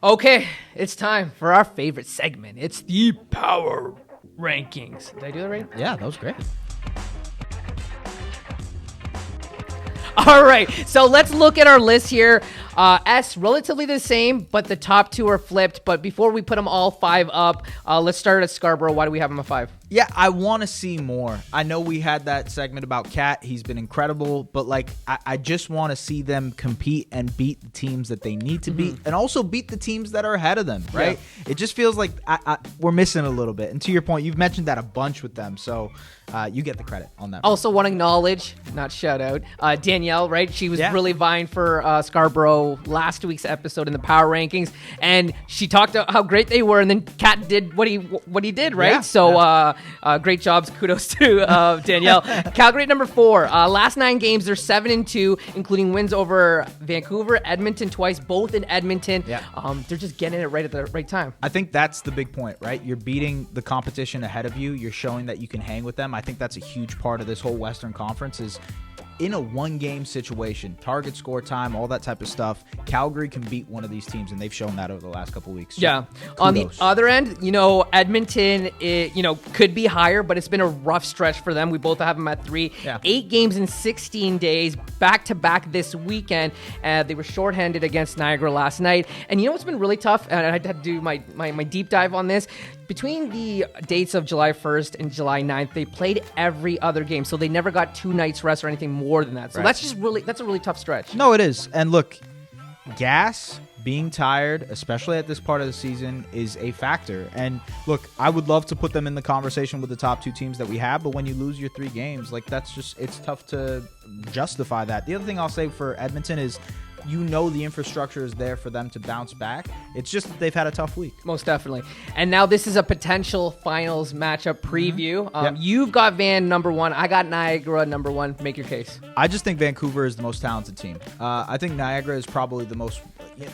Okay, it's time for our favorite segment. It's the Power Rankings. Did I do that right? Yeah, that was great. All right, so let's look at our list here. S, relatively the same, but the top two are flipped. But before we put them all five up, let's start at Scarborough. Why do we have them at 5? Yeah, I want to see more. I know we had that segment about Cat. He's been incredible, but I just want to see them compete and beat the teams that they need to beat, and also beat the teams that are ahead of them, right? Yeah. It just feels like we're missing a little bit. And to your point, you've mentioned that a bunch with them, so you get the credit on that. Also want to acknowledge, not shout out, Danielle, right? She was really vying for Scarborough last week's episode in the Power Rankings, and she talked about how great they were, and then Cat did what he did, right? Yeah. So great jobs, kudos to Danielle. Calgary at number 4. Last 9 games, they're 7-2, including wins over Vancouver, Edmonton twice, both in Edmonton. Yeah. They're just getting it right at the right time. I think that's the big point, right? You're beating the competition ahead of you. You're showing that you can hang with them. I think that's a huge part of this whole Western Conference is in a one-game situation, target score time, all that type of stuff, Calgary can beat one of these teams, and they've shown that over the last couple of weeks. So yeah. kudos. On the other end, Edmonton, could be higher, but it's been a rough stretch for them. We both have them at 3. Yeah. 8 games in 16 days, back-to-back this weekend. They were shorthanded against Niagara last night. And you know what's been really tough? And I had to do my deep dive on this. Between the dates of July 1st and July 9th, they played every other game. So they never got 2 nights rest or anything more than that. So that's a really tough stretch. No, it is. And look, gas, being tired, especially at this part of the season, is a factor. And look, I would love to put them in the conversation with the top 2 teams that we have, but when you lose your 3 games, it's tough to justify that. The other thing I'll say for Edmonton is, the infrastructure is there for them to bounce back. It's just that they've had a tough week. Most definitely. And now this is a potential finals matchup preview. You've got Van number 1. I got Niagara number 1. Make your case. I just think Vancouver is the most talented team. I think Niagara is probably the most,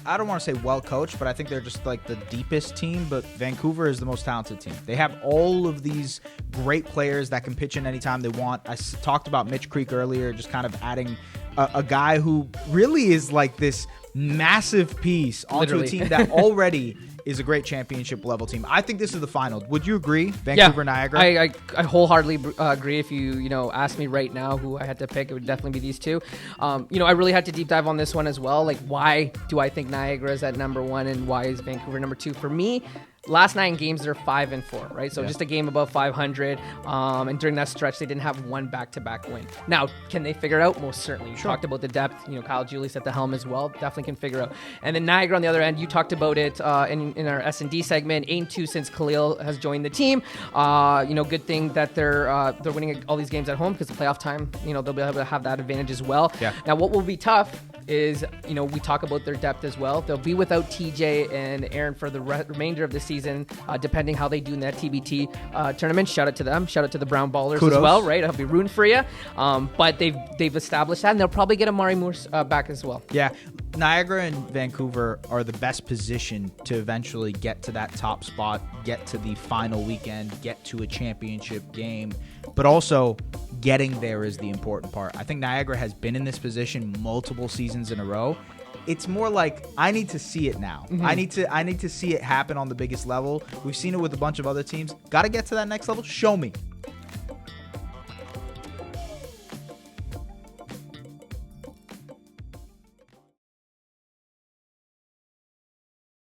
I don't want to say well-coached, but I think they're just like the deepest team, but Vancouver is the most talented team. They have all of these great players that can pitch in anytime they want. I talked about Mitch Creek earlier, just kind of adding a guy who really is like this massive piece onto a team that already is a great championship level team. I think this is the final. Would you agree? Vancouver, Niagara? I wholeheartedly agree. If you ask me right now who I had to pick, it would definitely be these two. I really had to deep dive on this one as well. Like, why do I think Niagara is at number 1 and why is Vancouver number 2? For me, last 9 games, they're 5-4, right? So just a game above 500. And during that stretch, they didn't have one back-to-back win. Now, can they figure it out? Most certainly. You talked about the depth. Kyle Julius at the helm as well. Definitely can figure it out. And then Niagara on the other end, you talked about it in our S&D segment. 8-2 since Khalil has joined the team. Good thing that they're winning all these games at home because the playoff time, they'll be able to have that advantage as well. Yeah. Now, what will be tough is, we talk about their depth as well. They'll be without TJ and Aaron for the remainder of the season, depending how they do in that TBT tournament. Shout out to them. Shout out to the Brown Ballers as well, right? I'll be rooting for you. But they've established that, and they'll probably get Amari Moose back as well. Yeah. Niagara and Vancouver are the best position to eventually get to that top spot, get to the final weekend, get to a championship game, but also getting there is the important part. I think Niagara has been in this position multiple seasons in a row. It's more like, I need to see it now. I need to see it happen on the biggest level. We've seen it with a bunch of other teams. Got to get to that next level. Show me.